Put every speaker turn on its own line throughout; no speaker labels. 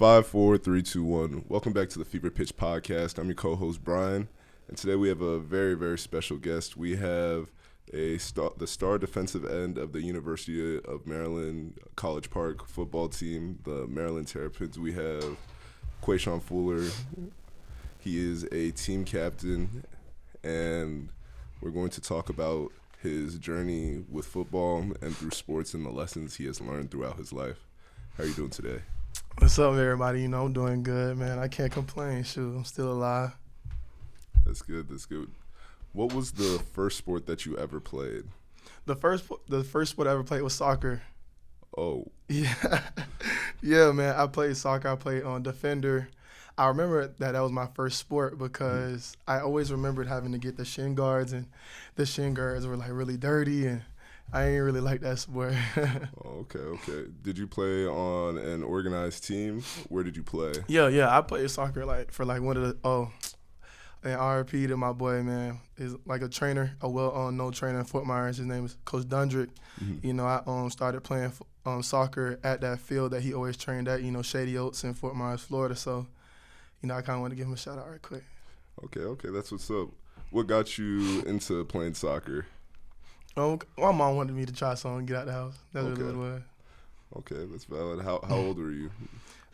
5, 4, 3, 2, 1. Welcome back to the Fever Pitch Podcast. I'm your co-host, Brian. And today we have a very, very special guest. We have the star defensive end of the University of Maryland College Park football team, the Maryland Terrapins. We have Quashon Fuller. He is a team captain, and we're going to talk about his journey with football and through sports and the lessons he has learned throughout his life. How are you doing today?
What's up, everybody? I'm doing good, man. I can't complain. Shoot, I'm still alive.
That's good. What was the first sport that you ever played?
The first sport I ever played was soccer.
Oh.
Yeah. Yeah, man. I played soccer. I played on defender. I remember that was my first sport because I always remembered having to get the shin guards, and the shin guards were like really dirty, and I ain't really like that sport.
Okay. Did you play on an organized team? Where did you play?
Yeah. I played soccer for one of the and RP to my boy, man, is like a trainer, a well-known trainer in Fort Myers. His name is Coach Dundrick. Mm-hmm. I started playing soccer at that field that he always trained at, Shady Oaks in Fort Myers, Florida. So, I kind of want to give him a shout out right quick.
Okay, that's what's up. What got you into playing soccer?
My mom wanted me to try something and get out the house. That's really what it was.
Okay, that's valid. How old were you?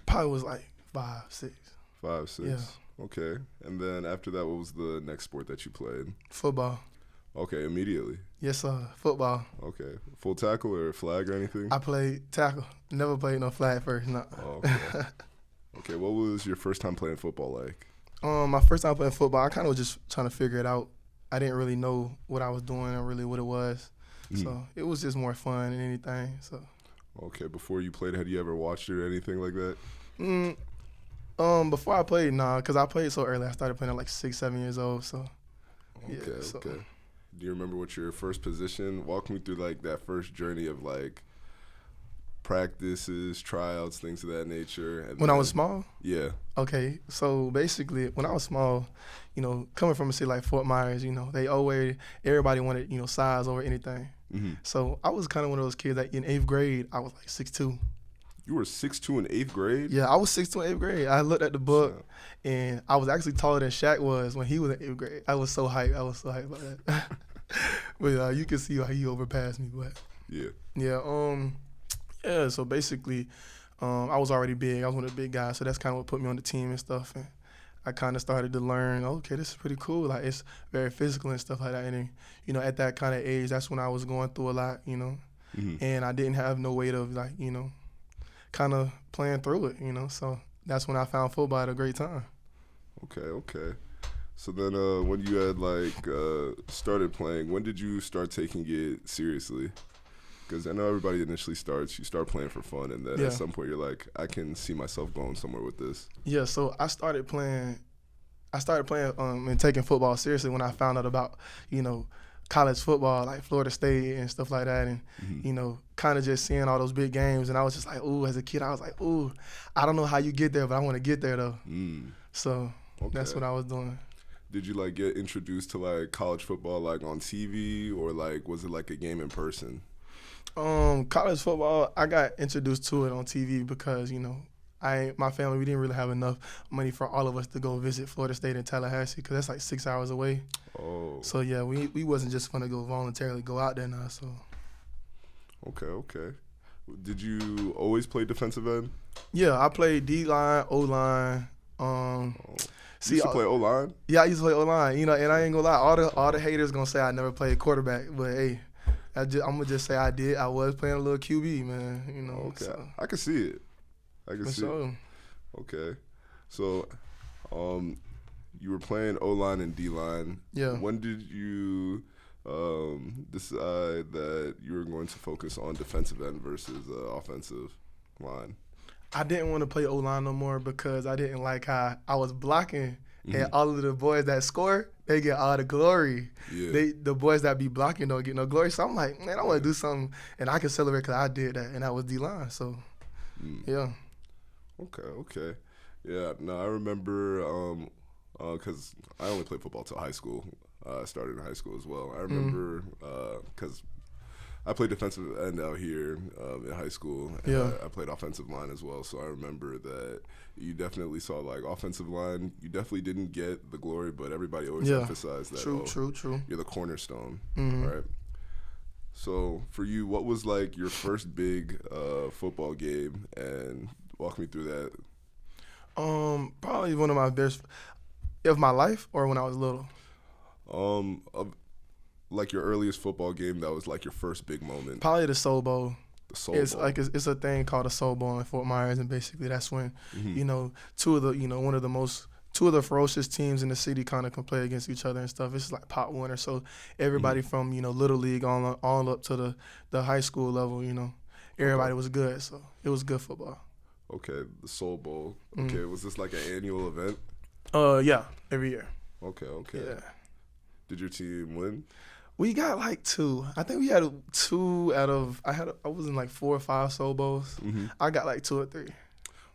Probably was like 5, 6.
5, 6.
Yeah.
Okay. And then after that, what was the next sport that you played?
Football.
Okay, immediately.
Yes, sir. Football.
Okay. Full tackle or flag or anything?
I played tackle. Never played no flag first, no.
Oh, okay. Okay, what was your first time playing football like?
My first time playing football, I kind of was just trying to figure it out. I didn't really know what I was doing or really what it was. So it was just more fun than anything. So.
Okay, before you played, had you ever watched it or anything like that?
Before I played, because I played so early. I started playing at like 6, 7 years old. So.
Okay. Do you remember what your first position? Walk me through like that first journey of like practices, tryouts, things of that nature. And
when I was small?
Yeah.
Okay, so basically when I was small, coming from a city like Fort Myers, everybody wanted, size over anything. Mm-hmm. So I was kind of one of those kids that in 8th grade, I was like 6'2".
You were 6'2" in 8th grade?
Yeah, I was 6'2" in 8th grade. I looked at the book, and I was actually taller than Shaq was when he was in 8th grade. I was so hyped. about that. But you can see how he overpassed me. But yeah, so basically, I was already big. I was one of the big guys, so that's kind of what put me on the team and stuff. And I kind of started to learn, okay, this is pretty cool. Like, it's very physical and stuff like that. And then, at that kind of age, that's when I was going through a lot, Mm-hmm. And I didn't have no way of, like, kind of playing through it, So that's when I found football at a great time.
Okay. So then when you had, started playing, when did you start taking it seriously? Because I know everybody initially you start playing for fun, and then at some point you're like, I can see myself going somewhere with this. Yeah,
so I started playing and taking football seriously when I found out about, college football, like Florida State and stuff like that, and, kind of just seeing all those big games. And I was just like, ooh, as a kid, I was like, ooh, I don't know how you get there, but I want to get there, though. So that's what I was doing.
Did you, get introduced to, college football, on TV, or, was it, a game in person?
College football, I got introduced to it on TV because, my family, we didn't really have enough money for all of us to go visit Florida State in Tallahassee because that's 6 hours away.
Oh.
So, yeah, we wasn't just going to go voluntarily go out there now, so.
Okay. Did you always play defensive end?
Yeah, I played D-line, O-line.
You used to play O-line?
Yeah, I used to play O-line, and I ain't going to lie, all the haters going to say I never played quarterback, but, hey. I'm going to just say I did. I was playing a little QB, man,
Okay.
So.
I can see it.
it.
Okay. So, you were playing O-line and D-line.
Yeah.
When did you decide that you were going to focus on defensive end versus offensive line?
I didn't want to play O-line no more because I didn't like how I was blocking. And all of the boys that score, they get all the glory. Yeah. The boys that be blocking don't get no glory. So I'm like, man, I want to do something, and I can celebrate because I did that, and that was D-line. So, yeah.
Okay. Yeah, no, I remember because I only played football till high school. I started in high school as well. I remember because I played defensive end out here in high school. And
Yeah.
I played offensive line as well, so I remember that you definitely saw like offensive line. You definitely didn't get the glory, but everybody always emphasized that.
True.
You're the cornerstone.
Mm-hmm.
All right. So for you, what was like your first big football game, and walk me through that?
Probably one of my best of my life, or when I was little.
Of like your earliest football game that was like your first big moment.
Probably the Soul Bowl.
The Soul
It's
Bowl.
like it's a thing called a Soul Bowl in Fort Myers, and basically that's when
Mm-hmm.
two of the ferocious teams in the city kind of can play against each other and stuff. It's like pot winner, so everybody from little league all up to the high school level, everybody was good, so it was good football.
Okay, the Soul Bowl. Okay, was this like an annual event?
Yeah, every year.
Okay.
Yeah.
Did your team win?
We got like 2. I think we had 2 out of I was in like 4 or 5 Soul Bowls.
Mm-hmm.
I got like 2 or 3.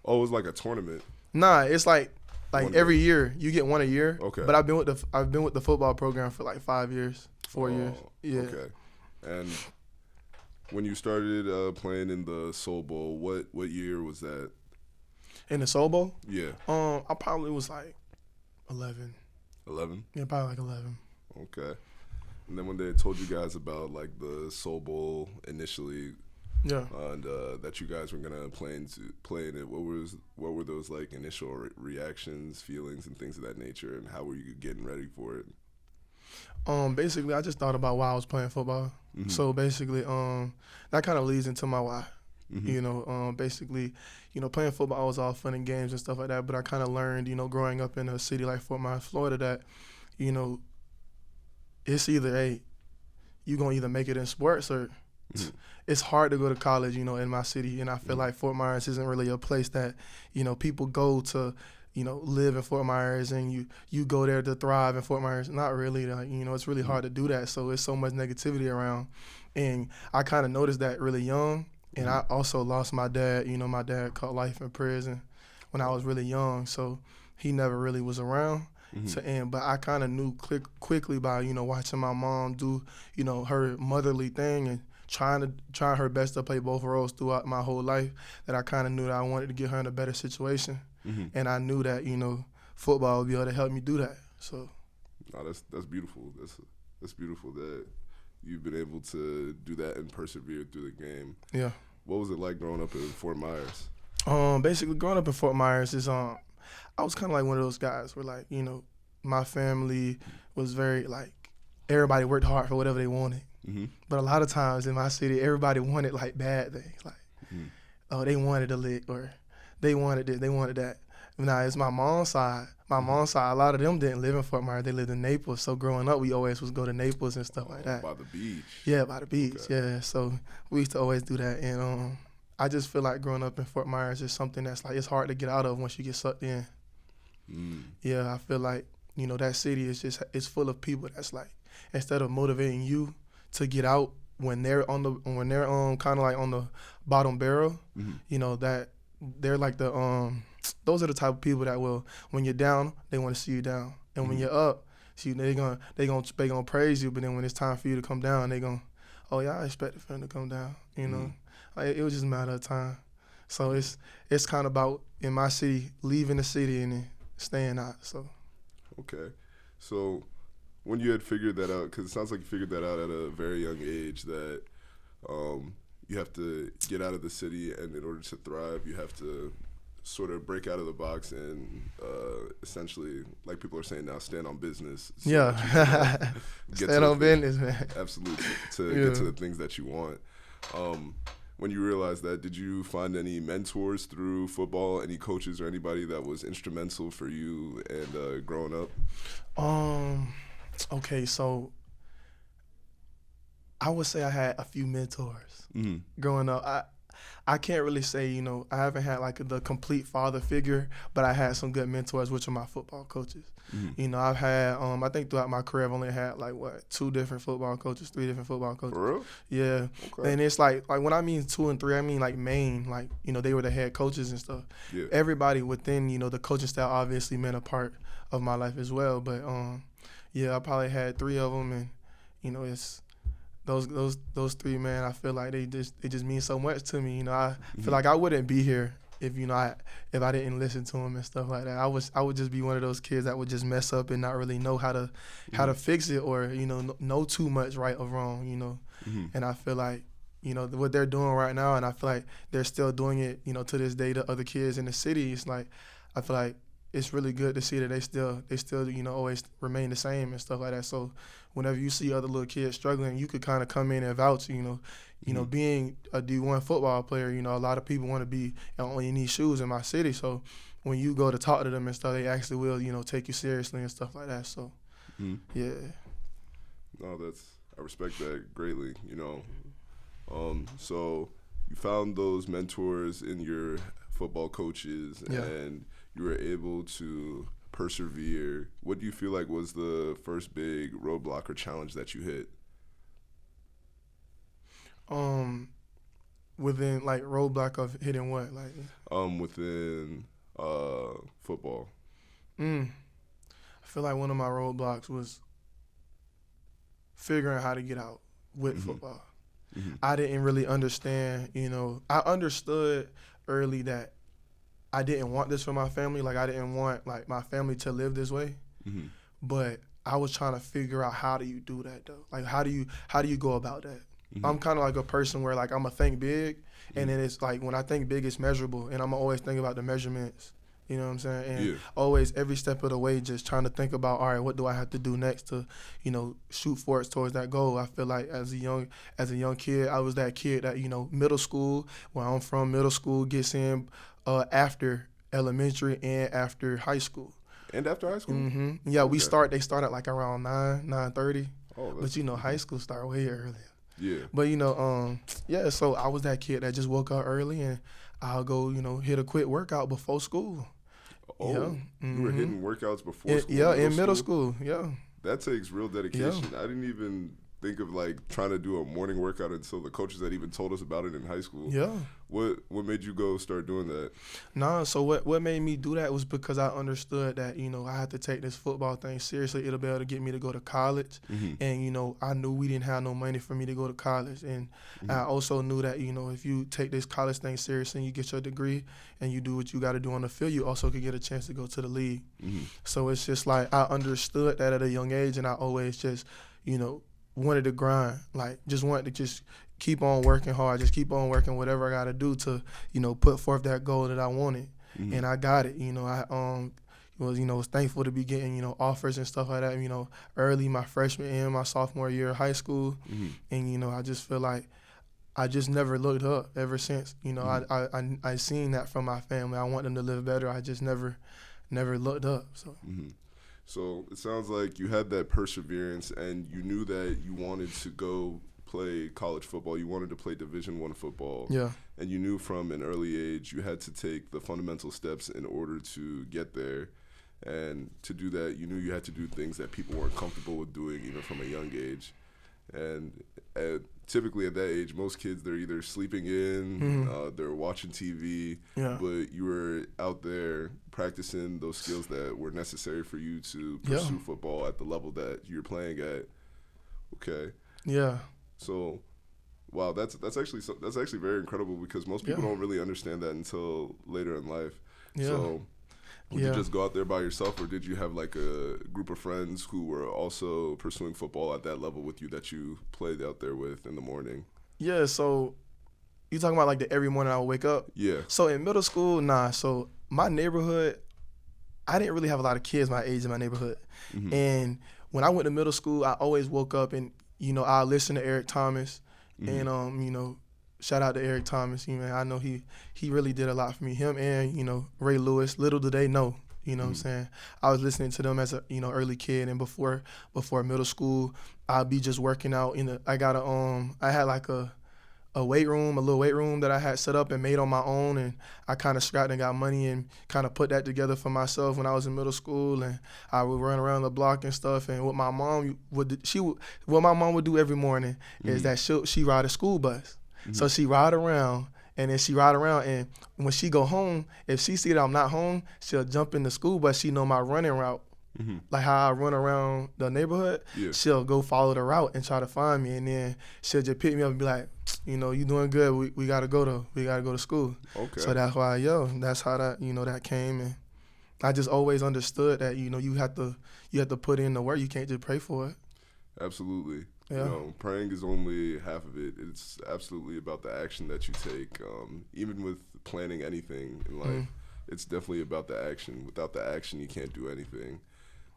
Oh, it was like a tournament.
Nah, it's like
One
every year you get one a year.
Okay.
But I've been with the football program for like 5 years, 4 years. Yeah.
Okay. And when you started playing in the Soul Bowl, what year was that?
In the Soul Bowl,
Yeah.
I probably was like 11.
11?
Yeah, probably like 11.
Okay. And then when they told you guys about like the Soul Bowl initially,
Yeah.
and that you guys were gonna play in it, what were those like initial reactions, feelings, and things of that nature, and how were you getting ready for it?
Basically, I just thought about why I was playing football.
Mm-hmm.
So basically, that kind of leads into my why.
Mm-hmm.
Basically, playing football was all fun and games and stuff like that. But I kind of learned, growing up in a city like Fort Myers, Florida, that, it's either you gonna either make it in sports or it's hard to go to college, in my city. And I feel like Fort Myers isn't really a place that, people go to, live in Fort Myers and you go there to thrive in Fort Myers. Not really. Like, it's really hard to do that. So it's so much negativity around. And I kind of noticed that really young. And I also lost my dad. My dad caught life in prison when I was really young. So he never really was around. But I kind of knew quickly by, watching my mom do, her motherly thing and trying her best to play both roles throughout my whole life, that I kind of knew that I wanted to get her in a better situation. And I knew that, football would be able to help me do that. So,
No, that's beautiful. That's beautiful that you've been able to do that and persevere through the game.
yeah.
What was it like growing up in Fort Myers?
Basically, growing up in Fort Myers is I was kind of like one of those guys where, like, my family was very, like, everybody worked hard for whatever they wanted.
Mm-hmm.
But a lot of times in my city, everybody wanted, like, bad things. Like, oh, they wanted a lick, or they wanted this, they wanted that. Now, it's my mom's side. My mom's side, a lot of them didn't live in Fort Myers. They lived in Naples. So growing up, we always was go to Naples and stuff like that.
By the beach.
Yeah, by the beach.
Okay.
Yeah, so we used to always do that. And I just feel like growing up in Fort Myers is something that's like it's hard to get out of once you get sucked in. Yeah, I feel like that city is it's full of people that's like, instead of motivating you to get out when they're kind of like on the bottom barrel, that they're like those are the type of people that will, when you're down, they want to see you down, and when you're up, they gonna praise you, but then when it's time for you to come down, they gonna, oh yeah, I expected for him to come down. Like, it was just a matter of time. So it's kind of about, in my city, leaving the city and then staying out. So.
Okay. So when you had figured that out, because it sounds like you figured that out at a very young age, that you have to get out of the city, and in order to thrive, you have to sort of break out of the box and essentially, like people are saying now, stand on business. So
Yeah. Stand on business, man.
Absolutely. To get to the things that you want. When you realized that, did you find any mentors through football, any coaches or anybody that was instrumental for you and growing up?
Okay, so I would say I had a few mentors growing up. I can't really say, I haven't had like the complete father figure, but I had some good mentors, which are my football coaches. I've had, I think throughout my career, I've only had like 3 different football coaches.
For real?
Yeah. Okay. And it's like when I mean 2 and 3, I mean like main, like, they were the head coaches and stuff.
Yeah.
Everybody within, the coaching staff obviously meant a part of my life as well. But, yeah, I probably had 3 of them, and, those three, man, I feel like they just mean so much to me. You know, I feel like I wouldn't be here if if I didn't listen to them and stuff like that. I would just be one of those kids that would just mess up and not really know how to fix it, or know too much right or wrong. And I feel like what they're doing right now, and I feel like they're still doing it to this day to other kids in the city. It's like I feel like it's really good to see that they still always remain the same and stuff like that. So whenever you see other little kids struggling, you could kind of come in and vouch. Being a D1 football player, a lot of people want to be in these shoes in my city. So when you go to talk to them and stuff, they actually will take you seriously and stuff like that. So yeah.
No, I respect that greatly. So you found those mentors in your football coaches, and you were able to persevere. What do you feel like was the first big roadblock or challenge that you hit?
Within like roadblock of hitting what, like?
Within football.
I feel like one of my roadblocks was figuring how to get out with football. I didn't really understand, I understood early that I didn't want this for my family. Like I didn't want like my family to live this way. But I was trying to figure out, how do you do that though? Like how do you go about that? I'm kind of like a person where like I'm going to think big, and then it's like when I think big, it's measurable, and I'm going to always think about the measurements. You know what I'm saying? And always, every step of the way, just trying to think about, all right, what do I have to do next to, shoot for it towards that goal. I feel like as a young kid, I was that kid that, middle school, where I'm from, middle school gets in after elementary and after high school.
And after high school?
Yeah, they start at like around 9:30.
Oh,
but high school start way earlier.
Yeah.
But so I was that kid that just woke up early, and I'll go, hit a quick workout before school.
Oh, you were hitting workouts before school?
Yeah, in middle school. Yeah.
That takes real dedication. I didn't even think of like trying to do a morning workout until the coaches had even told us about it in high school.
Yeah.
What made you go start doing that?
So what made me do that was because I understood that, I had to take this football thing seriously. It'll be able to get me to go to college. And, I knew we didn't have no money for me to go to college. And I also knew that, if you take this college thing seriously and you get your degree and you do what you got to do on the field, you also could get a chance to go to the league. So it's just like I understood that at a young age, and I always just, wanted to grind, like just wanted to just keep on working hard, just keep on working whatever I got to do to, put forth that goal that I wanted. And I got it. I was thankful to be getting, offers and stuff like that, early my freshman and my sophomore year of high school. And, I just feel like I just never looked up ever since. I seen that from my family. I want them to live better. I just never looked up. So.
So it sounds like you had that perseverance, and you knew that you wanted to go play college football. You wanted to play Division I football.
Yeah.
And you knew from an early age you had to take the fundamental steps in order to get there. And to do that, you knew you had to do things that people weren't comfortable with doing, even from a young age. And typically at that age, most kids, they're either sleeping in, they're watching TV, but you were out there practicing those skills that were necessary for you to pursue football at the level that you're playing at. Okay.
Yeah.
So, wow, that's actually very incredible, because most people don't really understand that until later in life.
Yeah.
So, would you just go out there by yourself, or did you have like a group of friends who were also pursuing football at that level with you that you played out there with in the morning?
Yeah, so you talking about like every morning I would wake up?
Yeah.
So in middle school, so my neighborhood, I didn't really have a lot of kids my age in my neighborhood. And when I went to middle school, I always woke up and, I listened to Eric Thomas and, shout out to Eric Thomas. I know he really did a lot for me. Him and, Ray Lewis, little do they know, what I'm saying? I was listening to them as a, early kid, and before middle school, I'd be just working out I had like a little weight room that I had set up and made on my own, and I kind of scrapped and got money and kind of put that together for myself when I was in middle school, and I would run around the block and stuff. And what my mom would do every morning is that she ride a school bus. So she ride around, and when she go home, if she see that I'm not home, she'll jump in the school bus. She know my running route. Like how I run around the neighborhood, she'll go follow the route and try to find me, and then she'll just pick me up and be like, you know, you doing good. We gotta go to school.
Okay.
So that's why, that's how that, you know, that came. And I just always understood that, you know, you have to put in the work. You can't just pray for it.
Absolutely.
Yeah.
You know, praying is only half of it. It's absolutely about the action that you take. Even with planning anything in life, it's definitely about the action. Without the action, you can't do anything.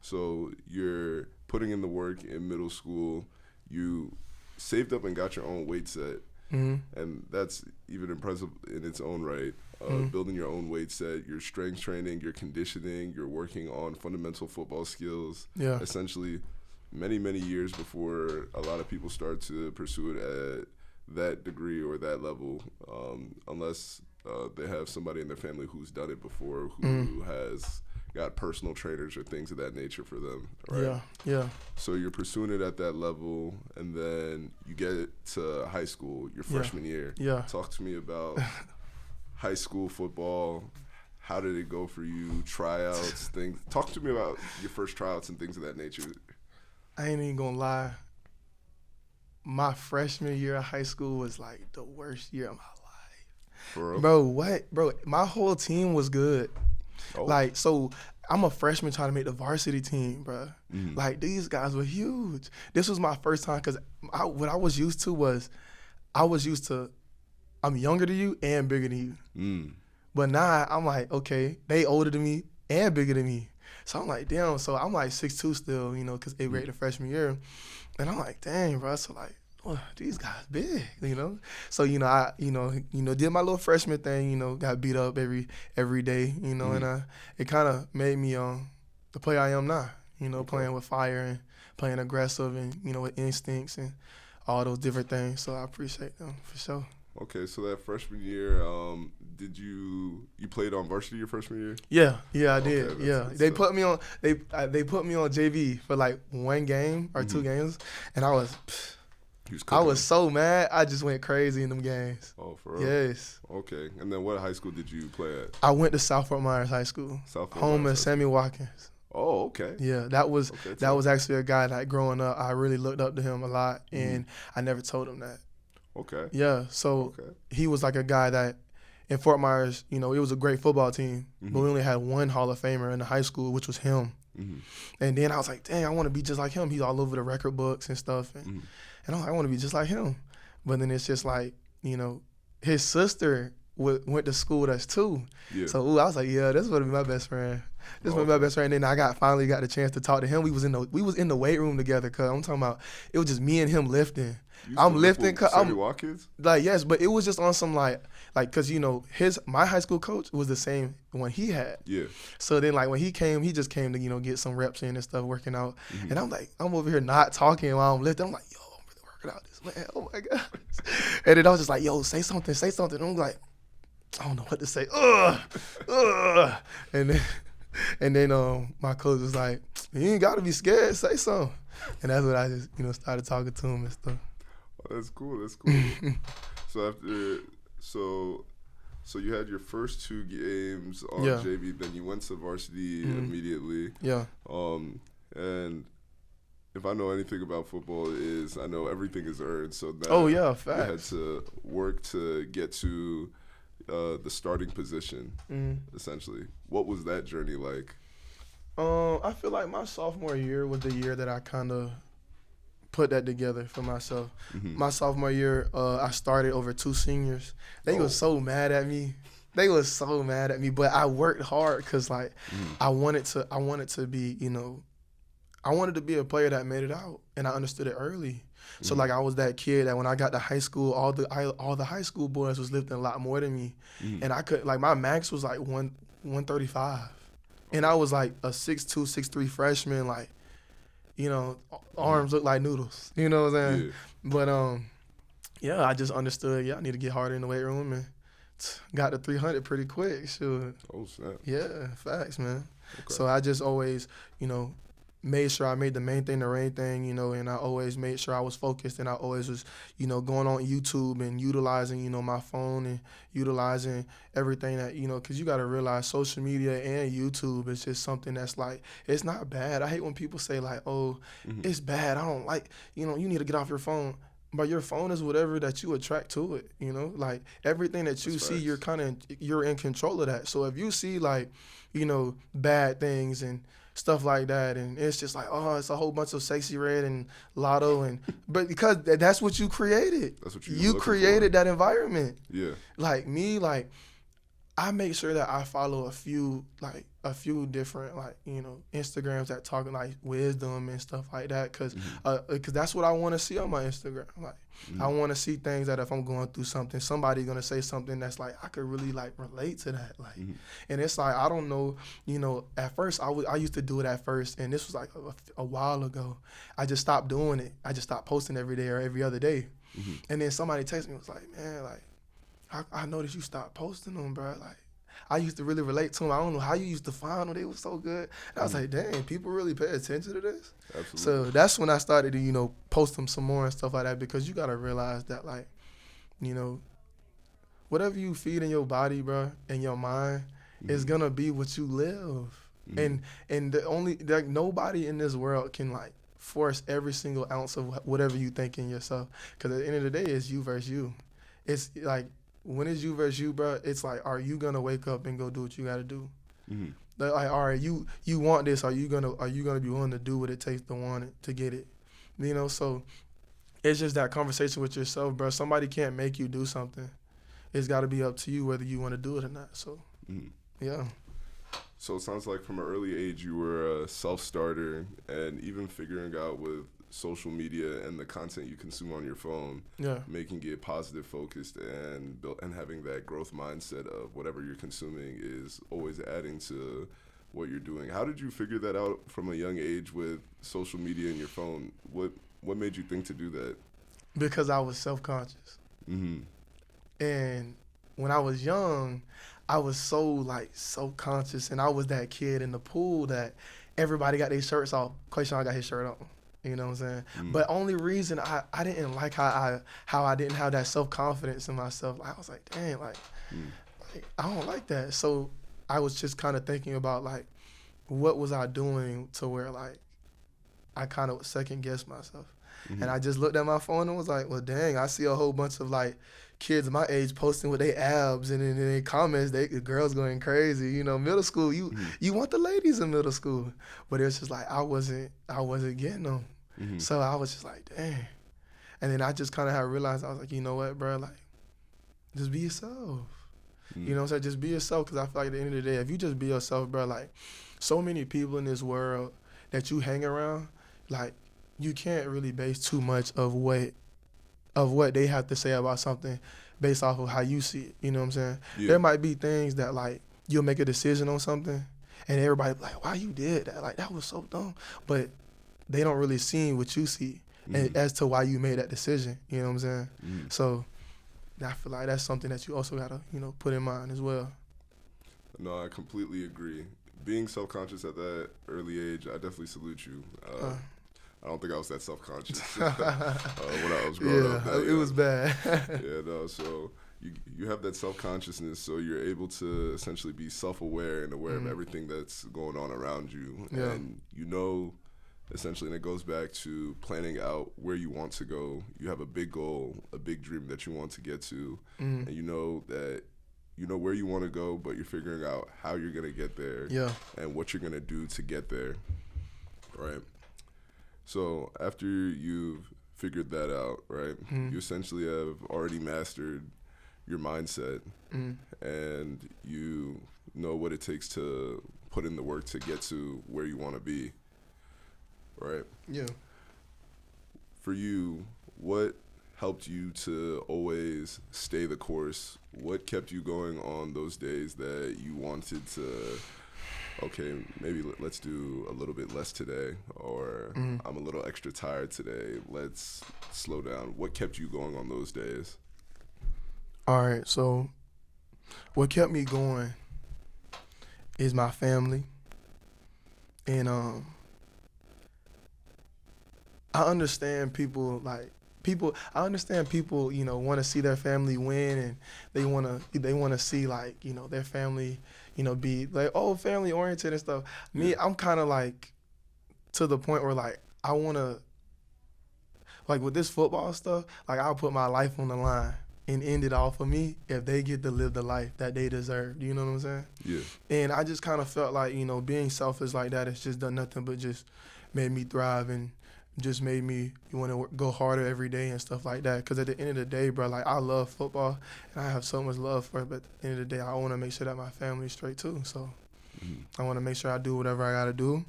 So you're putting in the work in middle school. You saved up and got your own weight set. And that's even impressive in its own right. Building your own weight set, your strength training, your conditioning, you're working on fundamental football skills.
Yeah.
Essentially, many, many years before a lot of people start to pursue it at that degree or that level, unless they have somebody in their family who's done it before, who has got personal trainers or things of that nature for them, right?
Yeah.
So you're pursuing it at that level, and then you get to high school, your freshman year.
Yeah.
Talk to me about high school football. How did it go for you? Tryouts, things. Talk to me about your first tryouts and things of that nature.
I ain't even gonna lie. My freshman year of high school was like the worst year of my life.
For real?
Bro, what? Bro, my whole team was good.
Oh.
Like, so I'm a freshman trying to make the varsity team, bro. Like, these guys were huge. This was my first time because what I was used to was I'm younger than you and bigger than you. But now I'm like, okay, they older than me and bigger than me. So I'm like, damn. So I'm like 6'2" still, you know, because 8th grade the freshman year. And I'm like, dang, bro. So like, oh, these guys big, you know. So I did my little freshman thing, you know, got beat up every day, you know, and it kind of made me the player I am now, you know, playing with fire and playing aggressive and, you know, with instincts and all those different things. So I appreciate them for sure.
Okay, so that freshman year, did you played on varsity your freshman year?
Yeah, I did.
Okay,
Yeah, they put me on JV for like 1 game or 2 games, and I was so mad. I just went crazy in them games.
Oh, for real?
Yes.
Okay, and then what high school did you play at?
I went to South Fort Myers High School. Home of Sammy Watkins.
Oh, okay.
Yeah, that was actually a guy that growing up I really looked up to him a lot, and I never told him that.
Okay.
Yeah, so he was like a guy that in Fort Myers, you know, it was a great football team, but we only had 1 Hall of Famer in the high school, which was him. And then I was like, dang, I want to be just like him. He's all over the record books and stuff. And I'm like, I want to be just like him. But then it's just like, you know, his sister went to school with us too. Yeah. So I was like, yeah, this is going to be my best friend. This was my best friend. And then I finally got the chance to talk to him. We was in the weight room together, cause I'm talking about it was just me and him lifting. I'm lifting.
Watkins?
Like, yes, but it was just on some like, cause you know my high school coach was the same one he had. Yeah. So then like when he came, he just came to, you know, get some reps in and stuff, working out. And I'm like, I'm over here not talking while I'm lifting. I'm like, yo, I'm really working out this, man. Oh my god. And then I was just like, yo, say something. And I'm like, I don't know what to say. And then my coach was like, you ain't got to be scared. Say something. And that's when I just, you know, started talking to him and stuff.
Oh, that's cool. So you had your first 2 games on JV, then you went to varsity immediately. Yeah. And if I know anything about football is I know everything is earned. So that
facts.
You had to work to get to the starting position, essentially. What was that journey like?
I feel like my sophomore year was the year that I kind of put that together for myself. My sophomore year, I started over 2 seniors. They was so mad at me. But I worked hard because like I wanted to be, you know, I wanted to be a player that made it out, and I understood it early. So like I was that kid that when I got to high school, all the high school boys was lifting a lot more than me, and I could like my max was like 135, and I was like a 6'2", 6'3" freshman, like, you know, arms look like noodles, you know what I'm saying? Yeah. But I just understood. I need to get harder in the weight room, and got to 300 pretty quick. Sure.
Oh snap.
Yeah, facts, man. Okay. So I just always, you know, made sure I made the main thing the main thing, and I always made sure I was focused, and I always was, going on YouTube and utilizing, my phone and utilizing everything that, because you got to realize social media and YouTube is just something that's like, it's not bad. I hate when people say like, oh, it's bad. I don't like, you need to get off your phone. But your phone is whatever that you attract to it, like everything that you
That's
see,
facts.
you're in control of that. So if you see like, bad things and stuff like that, and it's just like, oh, it's a whole bunch of Sexy Red and Lotto, but because that's what you created.
That's what you
You
looking
created
for.
that environment.
Yeah.
Like me, like I make sure that I follow a few different Instagrams that talk like wisdom and stuff like that, cause that's what I want to see on my Instagram. Like I want to see things that if I'm going through something, somebody's gonna say something that's like I could really like relate to that. Like, and it's like I don't know, At first I used to do it at first, and this was like a while ago. I just stopped doing it. I just stopped posting every day or every other day, and then somebody texted me and was like, man, like. I noticed you stopped posting them, bro. Like, I used to really relate to them. I don't know how you used to find them. They were so good. And I was like, dang, people really pay attention to this?
Absolutely.
So that's when I started to, post them some more and stuff like that, because you got to realize that, like, whatever you feed in your body, bro, and your mind is going to be what you live. And nobody in this world can, like, force every single ounce of whatever you think in yourself. Because at the end of the day, it's you versus you. It's like, when it's you versus you, bro, it's like, are you gonna wake up and go do what you gotta do? Like, all right, you want this? Are you gonna be willing to do what it takes to want it, to get it? So it's just that conversation with yourself, bro. Somebody can't make you do something. It's got to be up to you whether you want to do it or not. So, yeah.
So it sounds like from an early age you were a self-starter, and even figuring out with social media and the content you consume on your phone, making it positive focused and having that growth mindset of whatever you're consuming is always adding to what you're doing. How did you figure that out from a young age with social media and your phone? What made you think to do that?
Because I was self-conscious. And when I was young, I was so conscious, and I was that kid in the pool that everybody got their shirts off. Quashon got his shirt on. You know what I'm saying? But only reason I didn't like how I didn't have that self-confidence in myself. I was like, dang, like I don't like that. So I was just kind of thinking about like, what was I doing to where like I kind of second guess myself. And I just looked at my phone and was like, well, dang, I see a whole bunch of like kids my age posting with their abs, and in their comments, the girls going crazy. Middle school, you want the ladies in middle school, but it was just like I wasn't getting them. So I was just like, dang. And then I just kind of had realized, I was like, you know what, bro, like, just be yourself. You know what I'm saying? Just be yourself, because I feel like at the end of the day, if you just be yourself, bro, like, so many people in this world that you hang around, like, you can't really base too much of what they have to say about something based off of how you see it. You know what I'm saying? Yeah. There might be things that, like, you'll make a decision on something, and everybody be like, why you did that? Like, that was so dumb. But they don't really see what you see as to why you made that decision. You know what I'm saying? So I feel like that's something that you also got to, put in mind as well.
No, I completely agree. Being self-conscious at that early age, I definitely salute you. I don't think I was that self-conscious when I was growing up.
It was bad.
So you have that self-consciousness, so you're able to essentially be self-aware and aware of everything that's going on around you.
Yeah.
And essentially, and it goes back to planning out where you want to go. You have a big goal, a big dream that you want to get to, and you know where you want to go, but you're figuring out how you're going to get there and what you're going to do to get there, right? So after you've figured that out, right, you essentially have already mastered your mindset, and you know what it takes to put in the work to get to where you want to be. Right. Yeah. For you, what helped you to always stay the course? What kept you going on those days that you wanted to, okay, maybe let's do a little bit less today, or I'm a little extra tired today, let's slow down. What kept you going on those days?
All right, so what kept me going is my family, and I understand people I understand people, want to see their family win, and they want to see, like, their family, be like, oh, family oriented and stuff.
Yeah.
Me, I'm kind of like to the point where, like, I want to, like, with this football stuff, like, I'll put my life on the line and end it all for me if they get to live the life that they deserve. Do you know what I'm saying?
Yeah.
And I just kind of felt like, being selfish like that, it's just done nothing but just made me thrive and just made me want to go harder every day and stuff like that. Because at the end of the day, bro, like, I love football and I have so much love for it. But at the end of the day, I want to make sure that my family's straight too. So I want to make sure I do whatever I got to do,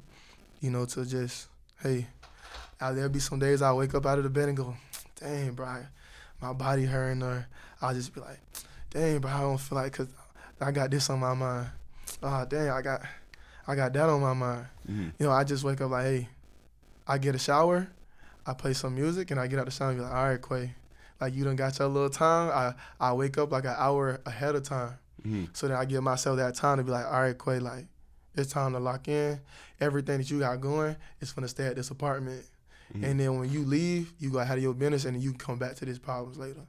to just, hey, there'll be some days I'll wake up out of the bed and go, dang, bro, my body hurting, or I'll just be like, dang, bro, I don't feel like, because I got this on my mind. Dang, I got that on my mind. I just wake up like, hey, I get a shower, I play some music, and I get out the shower and be like, all right, Quay, like, you done got your little time. I wake up like an hour ahead of time. So then I give myself that time to be like, all right, Quay, like, it's time to lock in. Everything that you got going is finna stay at this apartment. And then when you leave, you go handle your business, and then you come back to these problems later.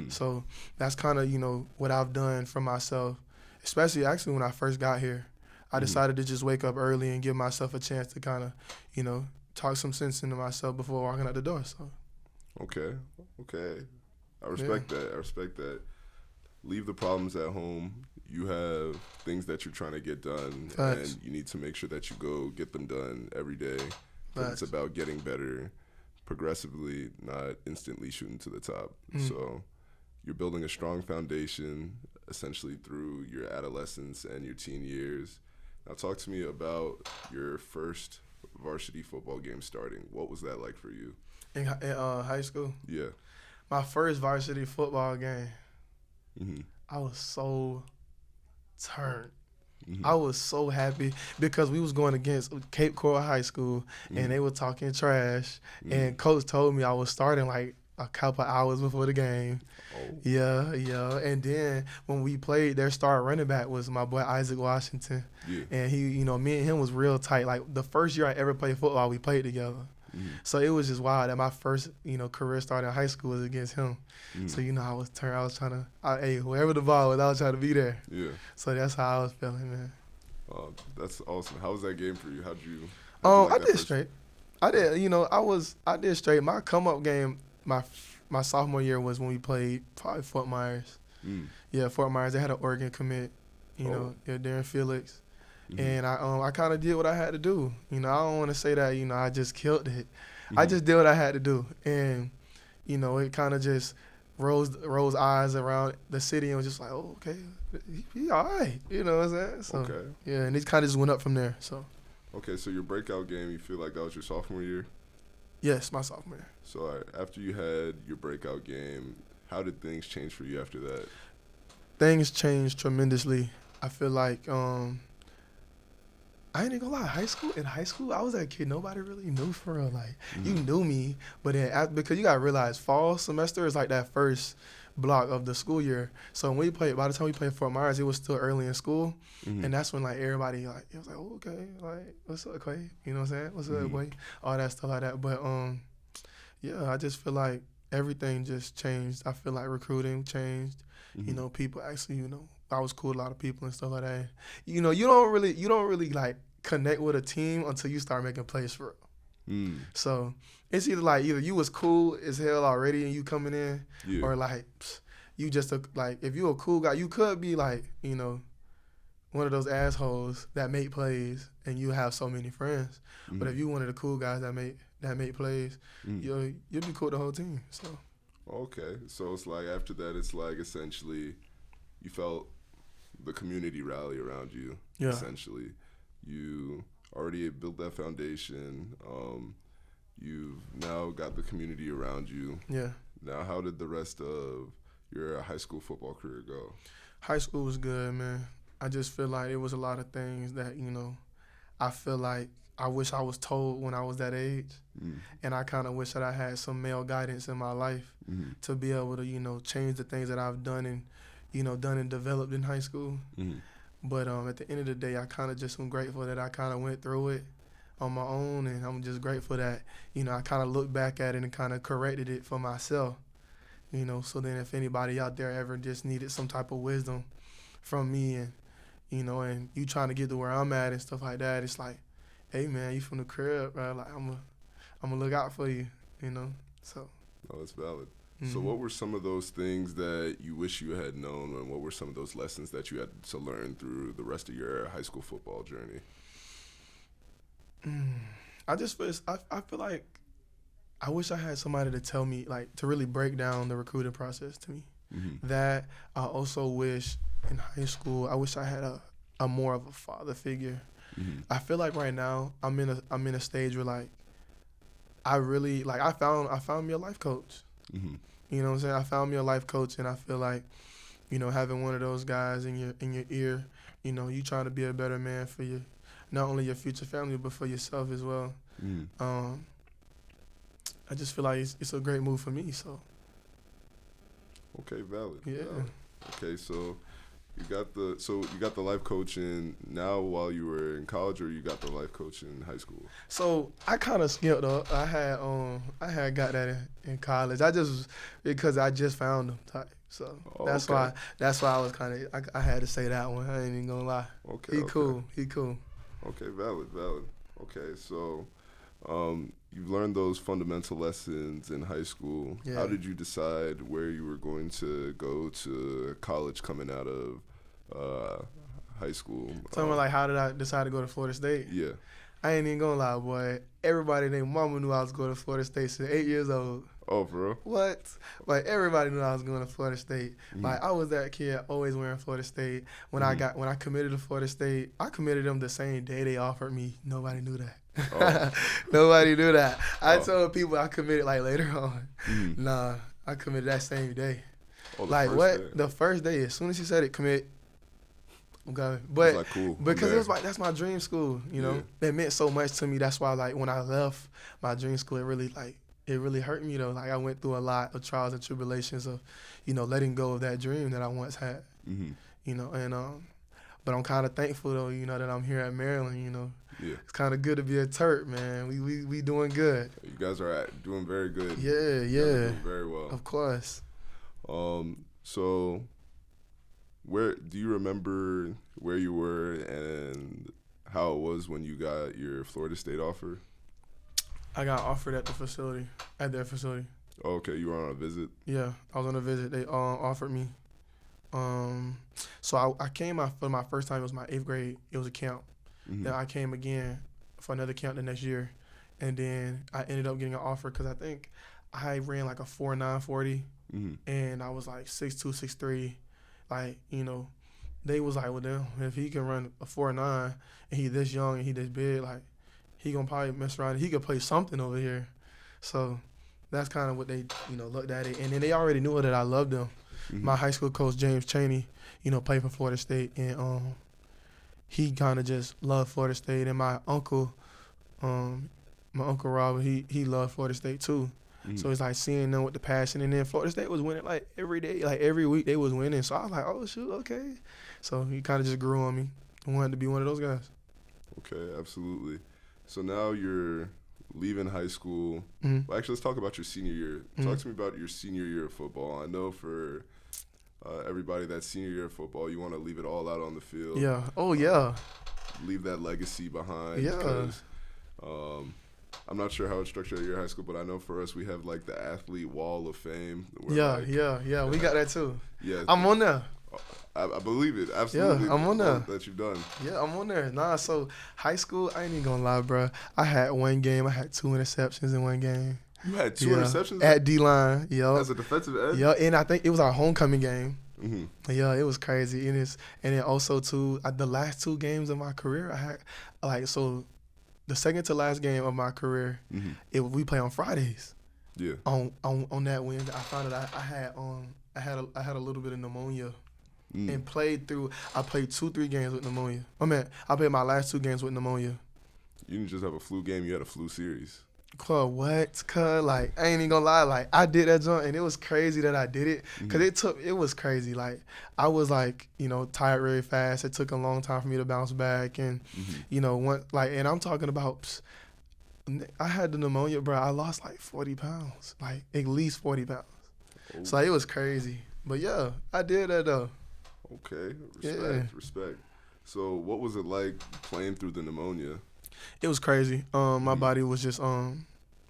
So that's kind of, what I've done for myself, especially actually when I first got here. I decided to just wake up early and give myself a chance to kind of, talk some sense into myself before walking out the door. So.
Okay. I respect that. I respect that. Leave the problems at home. You have things that you're trying to get done, and you need to make sure that you go get them done every day. It's about getting better progressively, not instantly shooting to the top. So you're building a strong foundation essentially through your adolescence and your teen years. Now talk to me about your first varsity football game starting. What was that like for you?
In high school?
Yeah.
My first varsity football game, I was so turned. I was so happy because we was going against Cape Coral High School, and they were talking trash, and coach told me I was starting like a couple hours before the game. Yeah. And then when we played, their star running back was my boy Isaac Washington. And he, me and him was real tight. Like, the first year I ever played football, we played together. So it was just wild that my first, career start in high school was against him. So, I was trying to, hey, wherever the ball was, I was trying to be there.
Yeah.
So that's how I was feeling, man.
That's awesome. How was that game for you? How'd you
I did straight. I did straight. My come-up game, my sophomore year was when we played probably Fort Myers. Yeah, Fort Myers. They had an Oregon commit, Darren Felix. And I kind of did what I had to do. I don't want to say that, I just killed it. I just did what I had to do. And, it kind of just rose eyes around the city and was just like, oh, okay, he all right. You know what I'm saying? So,
okay.
Yeah, and it kind of just went up from there. So.
Okay, so your breakout game, you feel like that was your sophomore year?
Yes, my sophomore year.
So after you had your breakout game, how did things change for you after that?
Things changed tremendously. I feel like I ain't even gonna lie. In high school, I was that kid nobody really knew for real. Like, you knew me, but then because you gotta realize fall semester is like that first block of the school year. So when by the time we played Fort Myers, it was still early in school, and that's when like everybody like it was like, oh, okay, like, what's up, Quay? You know what I'm saying? What's up, boy? All that stuff like that. But yeah, I just feel like everything just changed. I feel like recruiting changed. People actually, I was cool with a lot of people and stuff like that. You don't really like connect with a team until you start making plays for real. So it's either you was cool as hell already and you coming in, or like you just like, if you a cool guy, you could be like, one of those assholes that make plays and you have so many friends. But if you one of the cool guys that make plays, you'll be cool with the whole team. So.
Okay, so it's like after that, it's like essentially you felt the community rally around you. Yeah. Essentially, you already built that foundation. You've now got the community around you. Yeah. Now, how did the rest of your high school football career go?
High school was good, man. I just feel like it was a lot of things that, I feel like I wish I was told when I was that age. And I kind of wish that I had some male guidance in my life to be able to, change the things that I've done and developed in high school. But at the end of the day, I kind of just am grateful that I kind of went through it. on my own, and I'm just grateful that, I kind of looked back at it and kind of corrected it for myself, so then if anybody out there ever just needed some type of wisdom from me, and, and you trying to get to where I'm at and stuff like that, it's like, hey, man, you from the crib, bro, like, I'm gonna look out for you, so.
No, that's valid.
Mm-hmm.
So what were some of those things that you wish you had known, and what were some of those lessons that you had to learn through the rest of your high school football journey?
I feel like I wish I had somebody to tell me, like, to really break down the recruiting process to me.
Mm-hmm.
That I also wish in high school, I wish I had a more of a father figure.
Mm-hmm.
I feel like right now I'm in a stage where, like, I really, like, I found me a life coach.
Mm-hmm.
You know what I'm saying? I found me a life coach, and I feel like, having one of those guys in your ear, you trying to be a better man for not only your future family, but for yourself as well.
Mm-hmm.
I just feel like it's a great move for me. So.
Okay, valid.
Yeah.
Valid. Okay, so you got the life coaching now while you were in college, or you got the life coach in high school?
So I kind of skipped up. I had got that in college. Because I just found him type. So that's why I was kind of I had to say that one. I ain't even gonna lie.
Okay.
He cool.
Okay, valid. Okay, so you've learned those fundamental lessons in high school.
Yeah.
How did you decide where you were going to go to college coming out of high school?
Tell me, like, how did I decide to go to Florida State?
Yeah.
I ain't even gonna lie, boy. Everybody named mama knew I was going to Florida State since 8 years old.
Oh, for real?
What? Like, everybody knew I was going to Florida State.
Mm-hmm.
Like, I was that kid always wearing Florida State. When I committed to Florida State, I committed them the same day they offered me. Nobody knew that.
Oh.
Nobody knew that. I told people I committed, like, later on.
Mm-hmm.
Nah, I committed that same day.
Oh,
like, what? Day. The first day, as soon as she said it, commit. Okay, but
like, cool.
Because it was like, that's my dream school,
Yeah.
It meant so much to me. That's why, like, when I left my dream school, it really hurt me, though. Like, I went through a lot of trials and tribulations of, letting go of that dream that I once had.
Mm-hmm.
But I'm kind of thankful, though, that I'm here at Maryland.
Yeah.
It's kind of good to be a Terp, man. We doing good.
You guys are doing very good.
Yeah.
Doing very well.
Of course.
So where do you remember where you were and how it was when you got your Florida State offer? I
got offered at their facility.
Oh, okay, you were on a visit?
Yeah, I was on a visit. They offered me. So I came out for my first time. It was my 8th grade. It was a camp.
Mm-hmm.
Then I came again for another camp the next year. And then I ended up getting an offer because I think I ran like a 4.9 40.
Mm-hmm.
And I was like 6'2", 6'3". Like, they was like, well, damn, if he can run a 4.9 and he this young and he this big, like, he gonna probably mess around. He could play something over here. So that's kind of what they, looked at it. And then they already knew that I loved them. Mm-hmm. My high school coach, James Chaney, played for Florida State. And he kind of just loved Florida State. And my uncle Robert, he loved Florida State too. Mm-hmm. So it's like seeing them with the passion. And then Florida State was winning like every day, like every week they was winning. So I was like, oh, shoot, okay. So he kind of just grew on me. I wanted to be one of those guys.
Okay, absolutely. So now you're leaving high school.
Mm-hmm.
Well, actually, let's talk about your senior year.
Mm-hmm.
Talk to me about your senior year of football. I know for everybody that senior year of football, you want to leave it all out on the field.
Yeah. Oh, yeah.
Leave that legacy behind.
Yeah.
Because I'm not sure how it's structured at your high school, but I know for us we have like the athlete wall of fame.
Yeah. We got that too.
Yeah.
I'm on there.
I believe it. Absolutely.
Yeah, I'm on there.
That you've done.
Yeah, I'm on there. Nah, so high school, I ain't even gonna lie, bro. I had one game. I had 2 interceptions in one game.
You had 2 interceptions?
At D-line, yo.
As a defensive end?
Yeah, and I think it was our homecoming game.
Mm-hmm.
Yeah, it was crazy. And then also, too, the last 2 games of my career, I had, the second to last game of my career, we play on Fridays.
Yeah.
On that Wednesday, I found out I had a little bit of pneumonia. And I played 2-3 games with pneumonia. I played my last 2 games with pneumonia.
You didn't just have a flu game, you had a flu series.
What? Cuz, like, I ain't even gonna lie, like, I did that jump, and it was crazy that I did it, because it was crazy. Like, I was, like, tired really fast. It took a long time for me to bounce back, and, and I'm talking about, I had the pneumonia, bro. I lost, like, 40 pounds, like, at least 40 pounds. Oh. So, like, it was crazy. But, yeah, I did that, though.
Okay, respect. So, what was it like playing through the pneumonia?
It was crazy. My body was just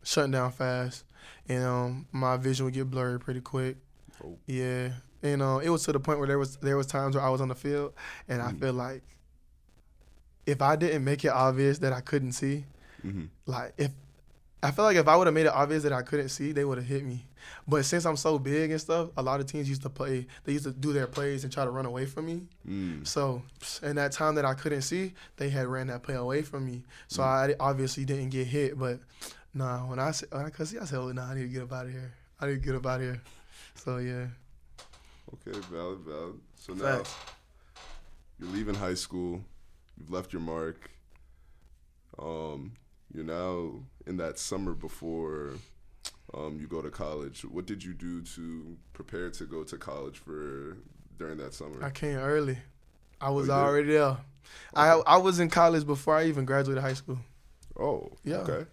shutting down fast, and my vision would get blurry pretty quick. Oh. Yeah, and it was to the point where there was times where I was on the field, and I feel like if I didn't make it obvious that I couldn't see, like if I would have made it obvious that I couldn't see, they would have hit me. But since I'm so big and stuff, a lot of teams used to do their plays and try to run away from me. So in that time that I couldn't see, they had ran that play away from me. So I obviously didn't get hit. But nah, when I could see, I said, oh, nah, I need to get up out of here. So, yeah.
Okay, valid. So now you're leaving high school. You've left your mark. You're now in that summer before you go to college. What did you do to prepare to go to college during that summer?
I came early. I was already there. Okay. I was in college before I even graduated high school.
Oh, yeah. Okay.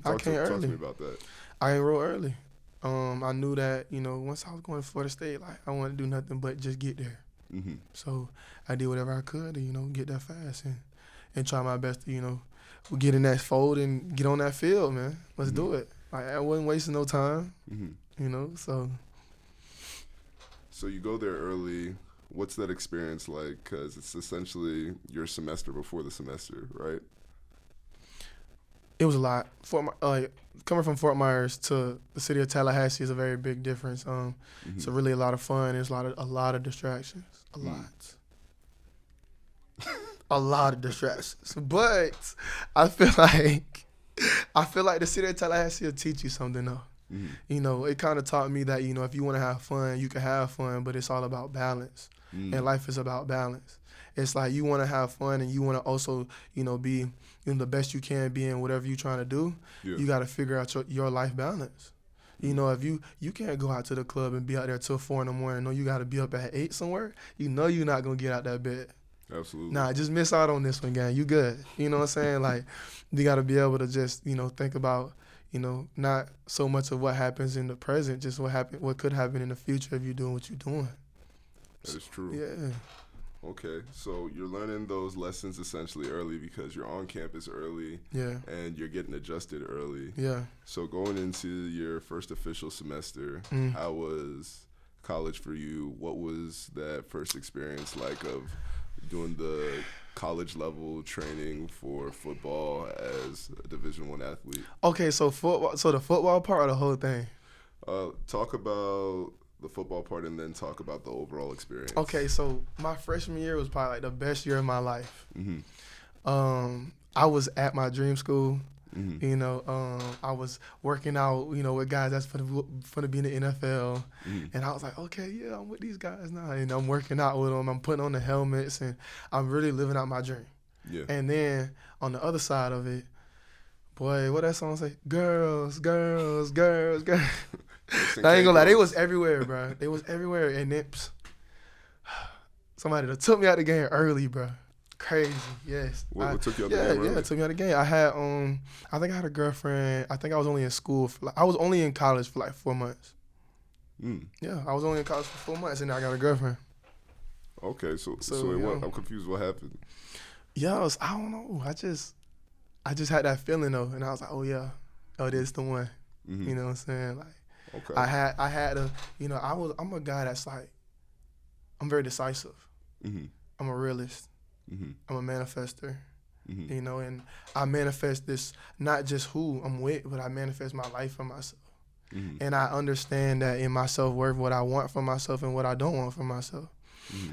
I came early.
Talk to me about that.
I enrolled early. I knew that, once I was going to Florida State, like, I wanted to do nothing but just get there. So I did whatever I could to, get there fast and try my best to, get in that fold and get on that field, man. Let's do it. Like, I wasn't wasting no time, so.
So you go there early. What's that experience like? Because it's essentially your semester before the semester, right?
It was a lot. Coming from Fort Myers to the city of Tallahassee is a very big difference. It's really a lot of fun. There's a lot of distractions. A lot of distractions. But I feel like the city of Tallahassee will teach you something though. It kind of taught me that, if you want to have fun, you can have fun, but it's all about balance. And life is about balance. It's like you want to have fun and you want to also, be the best you can be in whatever you're trying to do. Yeah. You got to figure out your life balance. If you can't go out to the club and be out there till 4 a.m. No, you got to be up at 8 somewhere. You're not going to get out that bed.
Absolutely.
Nah, just miss out on this one, gang. You good. You know what I'm saying? Like, you got to be able to just, think about, not so much of what happens in the present, just what could happen in the future if you're doing what you're doing.
That is true.
Yeah.
Okay, so you're learning those lessons essentially early because you're on campus early.
Yeah.
And you're getting adjusted early.
Yeah.
So going into your first official semester, how was college for you? What was that first experience like of doing the college level training for football as a Division I athlete?
Okay, so the football part or the whole thing?
Talk about the football part and then talk about the overall experience.
Okay, so my freshman year was probably like the best year of my life. I was at my dream school. I was working out, with guys that's for to be in the NFL. And I was like, okay, yeah, I'm with these guys now. And I'm working out with them. I'm putting on the helmets, and I'm really living out my dream. Yeah. And then on the other side of it, boy, what that song say? Girls, girls, girls, girls. I ain't gonna lie, they was everywhere, bro. They was everywhere, and then somebody that took me out the game early, bro. Crazy, yes.
What took you out the game early?
Yeah, it took me out the game. I had, I think I had a girlfriend. I think I was only in school I was only in college for like 4 months. Yeah, I was only in college for 4 months, and then I got a girlfriend.
Okay, so I'm confused. What happened?
Yeah, I don't know. I just had that feeling though, and I was like, oh yeah, this is the one. You know what I'm saying? Like. Okay. I had a, I'm a guy that's like, I'm very decisive. I'm a realist. I'm a manifester. And I manifest this, not just who I'm with, but I manifest my life for myself. And I understand that in my self-worth, what I want for myself and what I don't want for myself.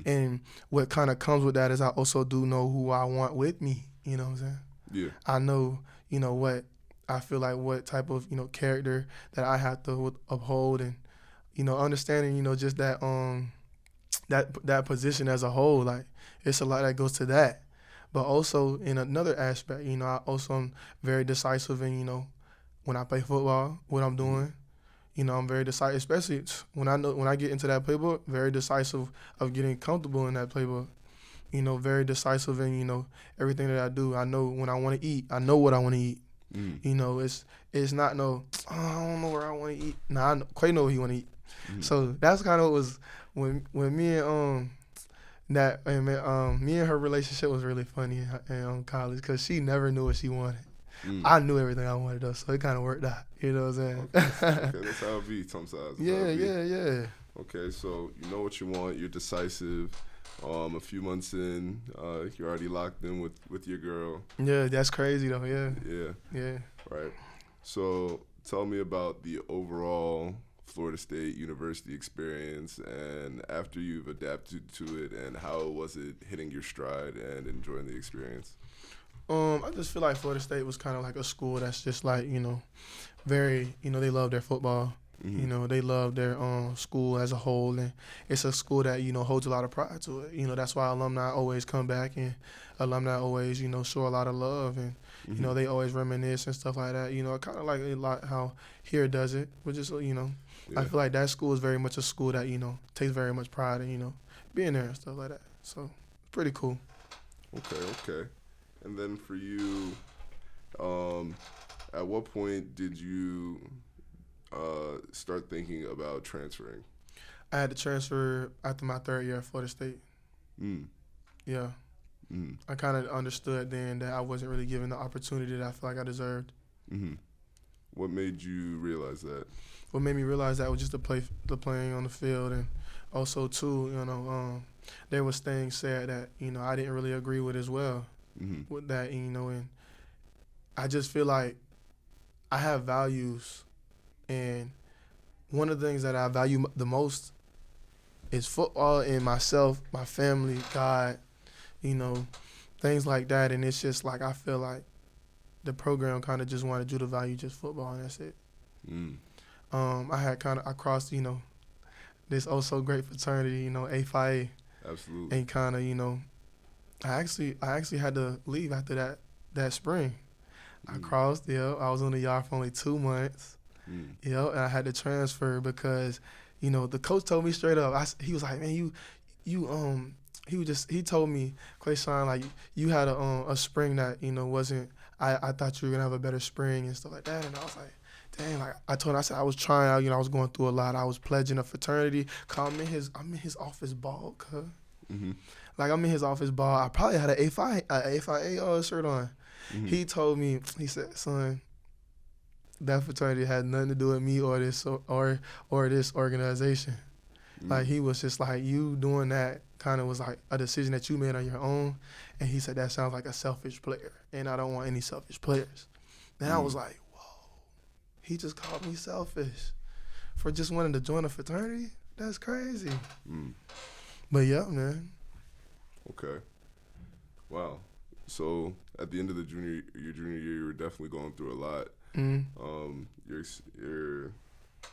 And what kind of comes with that is I also do know who I want with me. You know what I'm saying? Yeah. I know, what I feel like what type of, character that I have to uphold and, understanding, just that that position as a whole. Like, it's a lot that goes to that. But also in another aspect, I also am very decisive and, when I play football, what I'm doing. You know, I'm very decisive, especially when I get into that playbook, very decisive of getting comfortable in that playbook. You know, very decisive in, you know, everything that I do. I know when I want to eat. I know what I want to eat. You know, it's not no, oh, I don't know where I want to eat. Nah, Quay know what he want to eat. So that's kind of was when me and me and her relationship was really funny in college because she never knew what she wanted. I knew everything I wanted though, so it kind of worked out. You know what I'm saying?
Okay, that's how it be sometimes.
Yeah.
Okay, so you know what you want. You're decisive. A few months in, you're already locked in with your girl.
Yeah, that's crazy though. Yeah.
Right. So tell me about the overall Florida State University experience, and after you've adapted to it, and how was it hitting your stride and enjoying the experience?
I just feel like Florida State was kind of like a school that's just like, you know, very, you know, they love their football. You know, they love their school as a whole, and it's a school that, you know, holds a lot of pride to it. You know, that's why alumni always come back, and alumni always, you know, show a lot of love, and you know, they always reminisce and stuff like that. You know, kind of like a lot how here does it, but just, you know, I feel like that school is very much a school that, you know, takes very much pride in, you know, being there and stuff like that. So pretty cool.
Okay. And then for you, at what point did you start thinking about transferring?
I had to transfer after my third year at Florida State. Yeah. I kind of understood then that I wasn't really given the opportunity that I feel like I deserved.
What made you realize that?
What made me realize that was just the playing on the field, and also too, you know, there was things said that, you know, I didn't really agree with as well. With that, you know, and I just feel like I have values, and one of the things that I value the most is football and myself, my family, God, you know, things like that. And it's just like I feel like the program kind of just wanted you to value just football, and that's it. I crossed, you know, this also great fraternity, you know, A-Phi.
Absolutely.
And kind of, you know, I actually had to leave after that spring. I crossed, I was on the yard for only 2 months. And I had to transfer because, you know, the coach told me straight up. He was like, man, he told me, Quashon, like, you had a spring that, you know, wasn't. I thought you were gonna have a better spring and stuff like that. And I was like, dang, like I told him, I said I was trying out, you know, I was going through a lot. I was pledging a fraternity. Cause I'm in his office ball, cuz. Like I'm in his office ball. I probably had an A-Phi shirt on. He told me, he said, son, that fraternity had nothing to do with me or this organization. Like he was just like, you doing that kind of was like a decision that you made on your own. And he said that sounds like a selfish player, and I don't want any selfish players. Then I was like, whoa, he just called me selfish for just wanting to join a fraternity? That's crazy. But yeah, man.
Okay. Wow. So at the end of your junior year, you were definitely going through a lot. You're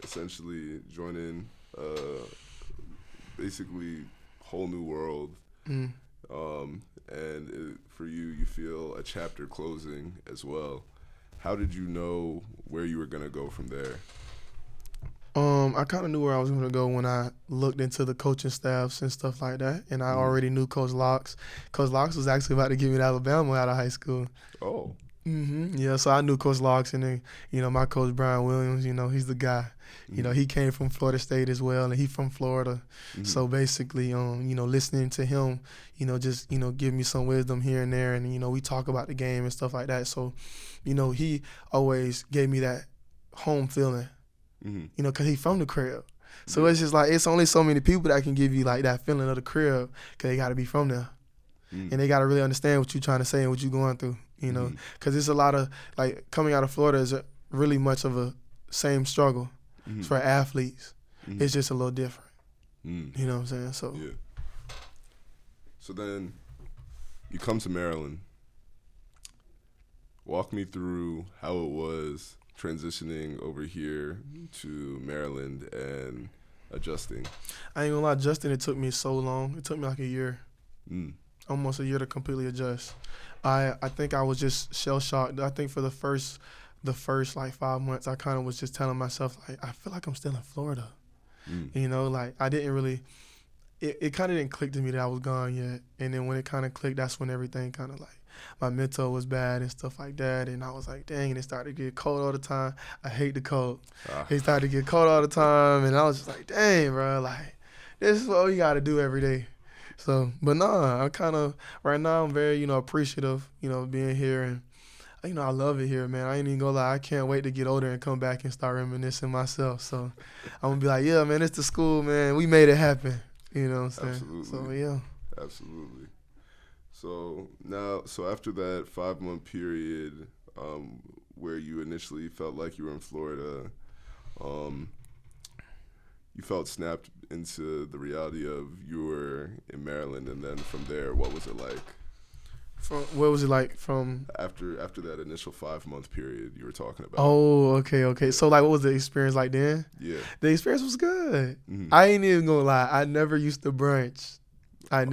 essentially joining basically whole new world. And for you feel a chapter closing as well. How did you know where you were going to go from there?
I kind of knew where I was going to go when I looked into the coaching staffs and stuff like that, and I already knew Coach Locks. Coach Locks was actually about to give me to Alabama out of high school.
Oh.
Yeah, so I knew Coach Locks, and then, you know, my coach, Brian Williams, you know, he's the guy. You know, he came from Florida State as well, and he's from Florida. So basically, you know, listening to him, you know, just, you know, give me some wisdom here and there, and, you know, we talk about the game and stuff like that. So, you know, he always gave me that home feeling. You know, because he's from the crib. So it's just like, it's only so many people that can give you like that feeling of the crib, because they got to be from there. And they got to really understand what you're trying to say and what you're going through, you know. Because it's a lot of, like, coming out of Florida is really much of a same struggle for athletes. It's just a little different. You know what I'm saying? So.
Yeah. So then you come to Maryland. Walk me through how it was transitioning over here to Maryland and adjusting.
I ain't gonna lie, adjusting, it took me so long. It took me like a year, almost a year to completely adjust. I think I was just shell shocked. I think for the first the first like 5 months, I kind of was just telling myself like I feel like I'm still in Florida. You know, like I didn't really. It kind of didn't click to me that I was gone yet, and then when it kind of clicked, that's when everything kind of like my mental was bad and stuff like that, and I was like, dang, and it started to get cold all the time. I hate the cold. It started to get cold all the time, and I was just like, dang, bro, like this is what we got to do every day. So, but nah, I kind of right now I'm very appreciative, being here, and I love it here, man. I ain't even gonna lie, I can't wait to get older and come back and start reminiscing myself. So I'm gonna be like, yeah, man, it's the school, man. We made it happen. You know what I'm saying?
Absolutely.
So, yeah.
Absolutely. So after that 5-month period where you initially felt like you were in Florida, you felt snapped into the reality of you were in Maryland, and then from there, what was it like?
What was it like from
after that initial 5-month period you were talking about?
Oh, okay. So like, what was the experience like then?
Yeah,
the experience was good. I ain't even gonna lie. I never used to brunch. Cause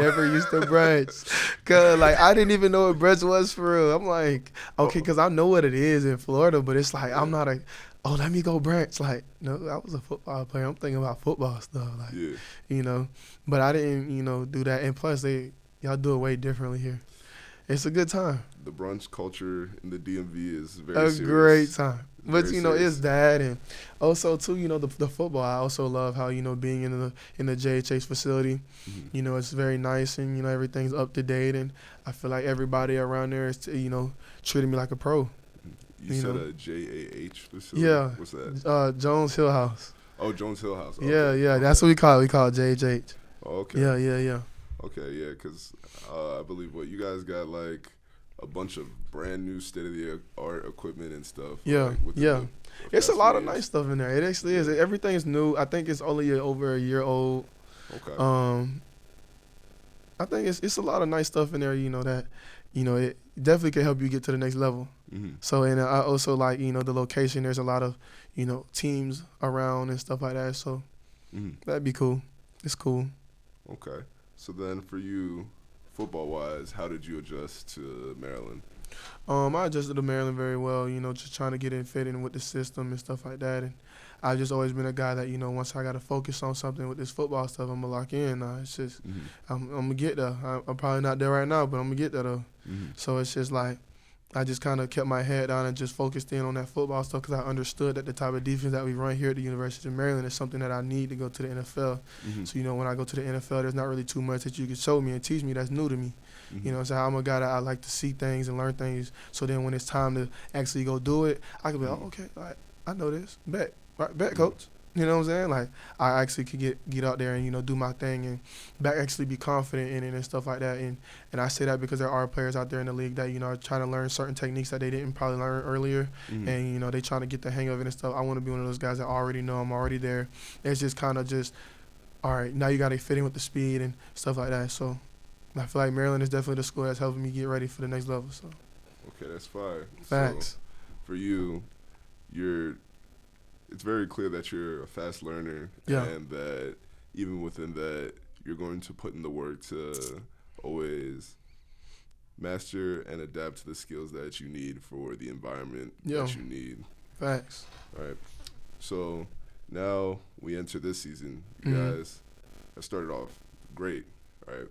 like I didn't even know what brunch was for real. I'm like, okay, cause I know what it is in Florida, but it's like I'm not let me go brunch. Like, no, I was a football player. I'm thinking about football stuff. Like, but I didn't, do that. And plus, y'all do it way differently here. It's a good time.
The brunch culture in the DMV is very serious.
Great time. But
serious.
It's that, and also too, the football. I also love how being in the JHH facility, it's very nice, and everything's up to date, and I feel like everybody around there is treating me like a pro.
You said a JAH facility?
Yeah.
What's that?
Jones Hill House.
Oh, Jones Hill House. Okay.
Yeah. That's what we call it. We call it JHH.
Oh, okay.
Yeah.
Okay, yeah, because I believe you guys got like a bunch of brand new state-of-the-art equipment and stuff.
Yeah,
like,
it's a lot of nice stuff in there. It actually is. Everything's new. I think it's only over a year old.
Okay.
I think it's a lot of nice stuff in there. That it definitely can help you get to the next level. So, and I also like the location. There's a lot of teams around and stuff like that. So that'd be cool. It's cool.
Okay. So then for you, football-wise, how did you adjust to Maryland?
I adjusted to Maryland very well, just trying to get in, fit in with the system and stuff like that. And I've just always been a guy that, once I got to focus on something with this football stuff, I'm going to lock in. It's just, I'm going to get there. I'm probably not there right now, but I'm going to get there, though. So it's just like, I just kind of kept my head down and just focused in on that football stuff because I understood that the type of defense that we run here at the University of Maryland is something that I need to go to the NFL. So, when I go to the NFL, there's not really too much that you can show me and teach me that's new to me. So I'm a guy that I like to see things and learn things. So then when it's time to actually go do it, I can be like, okay, I know this. Bet, coach. You know what I'm saying? Like, I actually could get out there and, do my thing and actually be confident in it and stuff like that. And I say that because there are players out there in the league that, are trying to learn certain techniques that they didn't probably learn earlier. And, they trying to get the hang of it and stuff. I want to be one of those guys that already know I'm already there. It's just kind of just, all right, now you got to fit in with the speed and stuff like that. So I feel like Maryland is definitely the school that's helping me get ready for the next level. So.
Okay, that's fire.
Facts.
So for you, it's very clear that you're a fast learner, and that even within that, you're going to put in the work to always master and adapt to the skills that you need for the environment that you need.
Facts.
All right. So now we enter this season. You guys have started off great, right?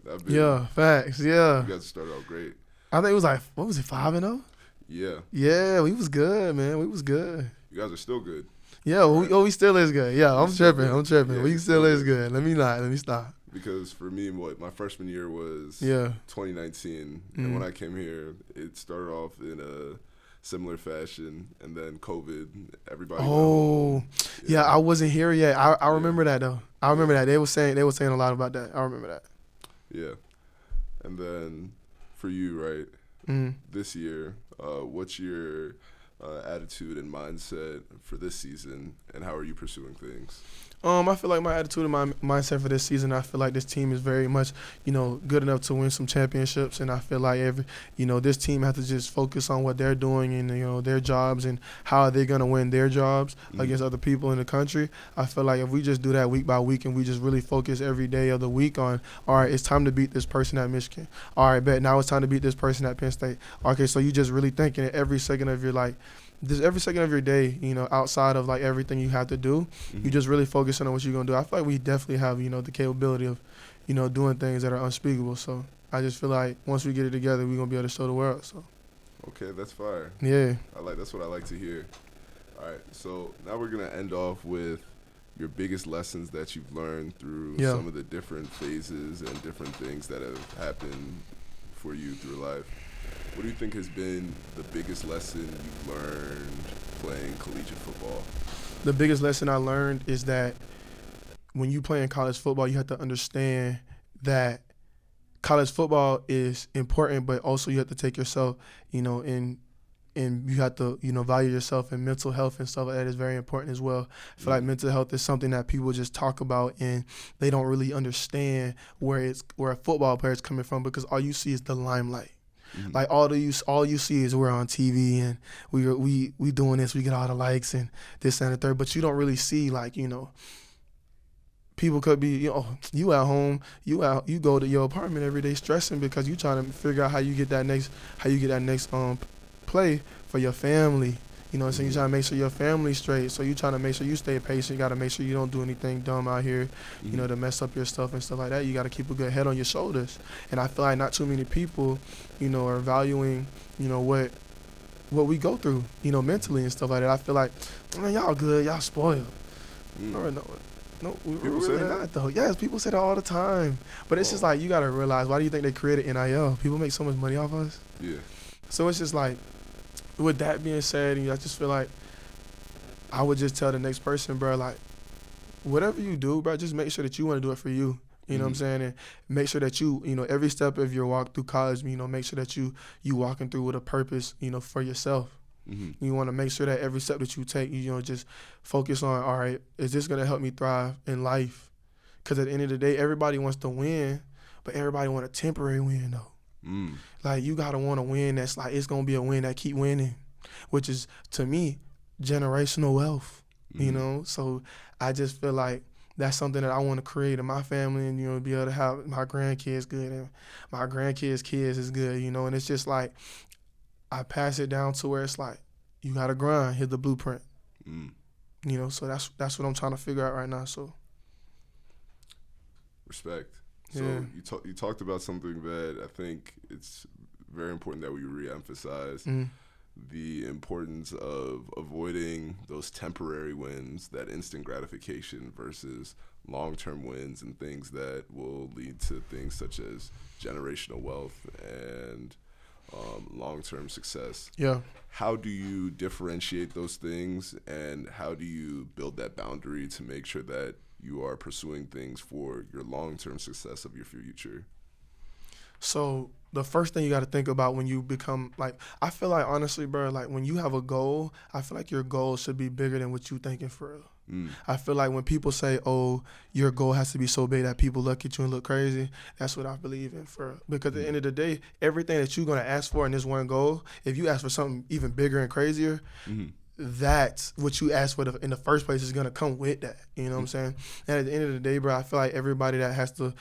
Facts. Yeah.
You guys started off great.
I think it was like, what was it, 5-0?
Yeah.
Yeah, we was good, man. We was good.
You guys are still good.
Yeah, we still is good. Yeah, I'm tripping.
Yeah,
we still is good. Let me stop.
Because for me, my freshman year was 2019, and when I came here, it started off in a similar fashion, and then COVID, everybody.
Oh, yeah, I wasn't here yet. I remember that though. I remember that they were saying a lot about that. I remember that.
Yeah, and then for you, right? This year, what's your attitude and mindset for this season, and how are you pursuing things?
I feel like my attitude and my mindset for this season, I feel like this team is very much, good enough to win some championships, and I feel like this team has to just focus on what they're doing and, their jobs and how they're going to win their jobs against other people in the country. I feel like if we just do that week by week and we just really focus every day of the week on, all right, it's time to beat this person at Michigan. All right, bet now it's time to beat this person at Penn State. Okay, so you just really thinking it every second of your just every second of your day, outside of like everything you have to do, you just really focusing on what you're gonna do. I feel like we definitely have, the capability of, doing things that are unspeakable. So I just feel like once we get it together, we're gonna be able to show the world. So
Okay, that's fire.
yeah.
That's what I like to hear. All right, so now we're gonna end off with your biggest lessons that you've learned through some of the different phases and different things that have happened for you through life. What do you think has been the biggest lesson you've learned playing collegiate football?
The biggest lesson I learned is that when you play in college football, you have to understand that college football is important, but also you have to take yourself, and you have to, value yourself, and mental health and stuff like that is very important as well. I feel like mental health is something that people just talk about and they don't really understand where a football player is coming from, because all you see is the limelight. Like all you see is we're on TV and we doing this, we get all the likes and this and the third, but you don't really see like, people could be, you at home, you go to your apartment every day stressing because you trying to figure out how you get that next play for your family. So you trying to make sure your family's straight. So you trying to make sure you stay patient. You got to make sure you don't do anything dumb out here, to mess up your stuff and stuff like that. You got to keep a good head on your shoulders. And I feel like not too many people, are valuing, what we go through, mentally and stuff like that. I feel like, man, y'all good, y'all spoiled. No, we're really not though. Yes, people say that all the time. But it's just like, you got to realize, why do you think they created NIL? People make so much money off us.
Yeah.
So it's just like, with that being said, I just feel like I would just tell the next person, bro, like, whatever you do, bro, just make sure that you want to do it for you. You know what I'm saying? And make sure that you, every step of your walk through college, make sure that you walking through with a purpose, for yourself. You want to make sure that every step that you take, just focus on, all right, is this going to help me thrive in life? Because at the end of the day, everybody wants to win, but everybody want a temporary win, though. Like, you got to want to win that's like, it's going to be a win that keep winning, which is, to me, generational wealth, So I just feel like that's something that I want to create in my family and, be able to have my grandkids good and my grandkids' kids is good, and it's just like, I pass it down to where it's like, you got to grind, hit the blueprint, so that's what I'm trying to figure out right now, so.
Respect. So you talked about something that I think it's very important that we reemphasize, the importance of avoiding those temporary wins, that instant gratification versus long-term wins and things that will lead to things such as generational wealth and long-term success.
Yeah.
How do you differentiate those things, and how do you build that boundary to make sure that you are pursuing things for your long-term success of your future?
So the first thing you got to think about when you become, like, I feel like, honestly, bro, like, when you have a goal, I feel like your goal should be bigger than what you thinking for real. I feel like when people say, oh, your goal has to be so big that people look at you and look crazy, that's what I believe in for real. Because at the end of the day, everything that you're going to ask for in this one goal, if you ask for something even bigger and crazier, that's what you asked for in the first place is going to come with that. You know what I'm saying? And at the end of the day, bro, I feel like everybody that has to,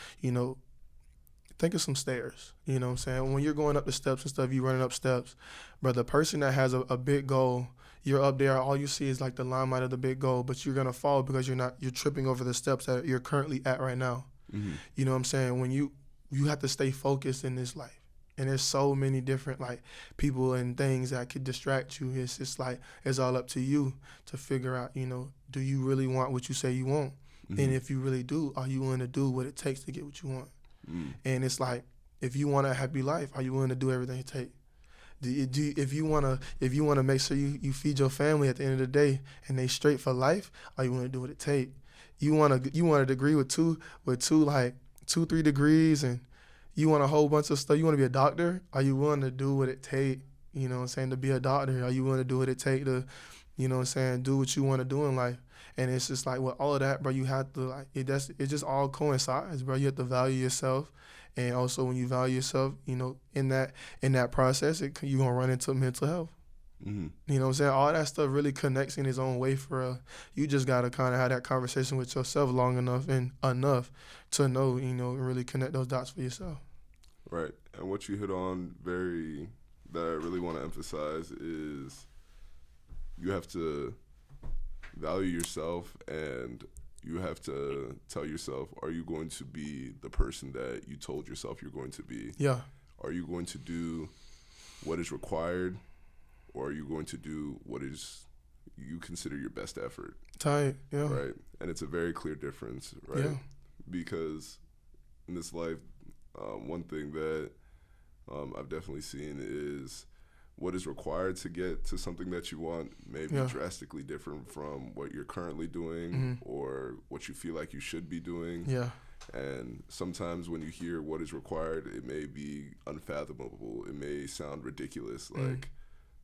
think of some stairs. You know what I'm saying? When you're going up the steps and stuff, you running up steps. But the person that has a big goal, you're up there, all you see is like the limelight of the big goal, but you're going to fall because you're tripping over the steps that you're currently at right now. You know what I'm saying? When you have to stay focused in this life. And there's so many different like people and things that could distract you. It's just like, it's all up to you to figure out, do you really want what you say you want? And if you really do, are you willing to do what it takes to get what you want? And it's like, if you want a happy life, are you willing to do everything it takes? If you wanna make sure you feed your family at the end of the day and they straight for life, are you willing to do what it takes? You want a degree with 3 degrees, and you want a whole bunch of stuff. You want to be a doctor. Are you willing to do what it take? You know what I'm saying, to be a doctor? Are you willing to do what it take to, you know what I'm saying, do what you want to do in life? And it's just like, with all of that, bro, you have to, like, it just all coincides, bro. You have to value yourself. And also, when you value yourself, in that process, you're going to run into mental health. You know what I'm saying? All that stuff really connects in its own way for real. You just got to kind of have that conversation with yourself long enough to know, and really connect those dots for yourself.
Right. And what you hit on that I really want to emphasize is you have to value yourself, and you have to tell yourself, are you going to be the person that you told yourself you're going to be?
Yeah.
Are you going to do what is required, or are you going to do what is you consider your best effort?
Tight, yeah.
Right? And it's a very clear difference, right?
Yeah.
Because in this life, one thing that I've definitely seen is what is required to get to something that you want may be drastically different from what you're currently doing or what you feel like you should be doing.
Yeah.
And sometimes when you hear what is required, it may be unfathomable. It may sound ridiculous. Like,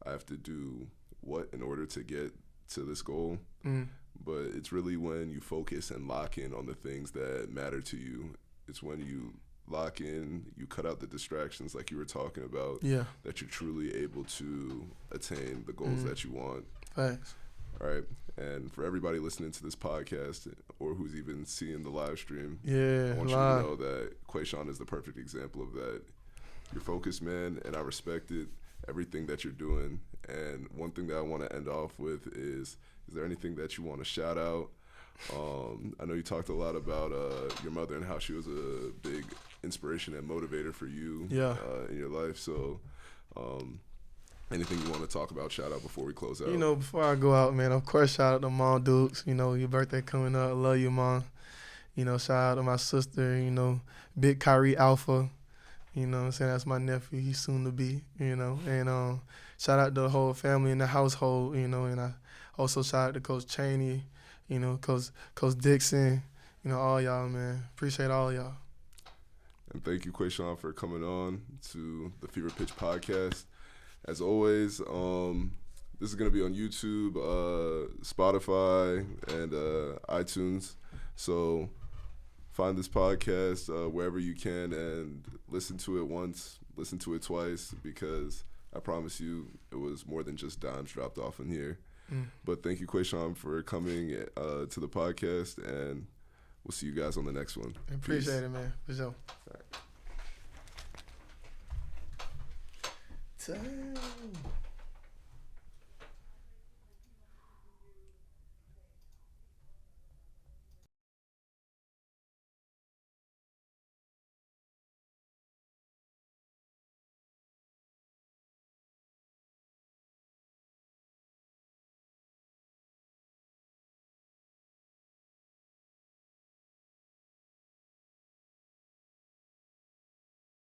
I have to do what in order to get to this goal? But it's really when you focus and lock in on the things that matter to you. It's when you lock in, you cut out the distractions like you were talking about, that you're truly able to attain the goals that you want.
Thanks.
All right. And for everybody listening to this podcast or who's even seeing the live stream,
I
want you to know that Quashon is the perfect example of that. You're focused, man, and I respect it, everything that you're doing. And one thing that I want to end off with is there anything that you want to shout out? I know you talked a lot about your mother and how she was a big inspiration and motivator for you in your life. So anything you want to talk about, shout out before we close out?
Before I go out, man, of course, shout out to Mom Dukes. Your birthday coming up. Love you, Mom. Shout out to my sister, Big Kyrie Alpha. You know what I'm saying? That's my nephew. He's soon to be, And shout out to the whole family in the household, and I also shout out to Coach Chaney, Coach Dixon, all y'all, man. Appreciate all y'all.
And thank you, Quashon, for coming on to the Fever Pitch podcast. As always, this is going to be on YouTube, Spotify, and iTunes. So find this podcast wherever you can and listen to it once, listen to it twice, because I promise you it was more than just dimes dropped off in here. But thank you, Quashon, for coming to the podcast, and we'll see you guys on the next one.
Appreciate it, man. For sure.
All right.
Damn.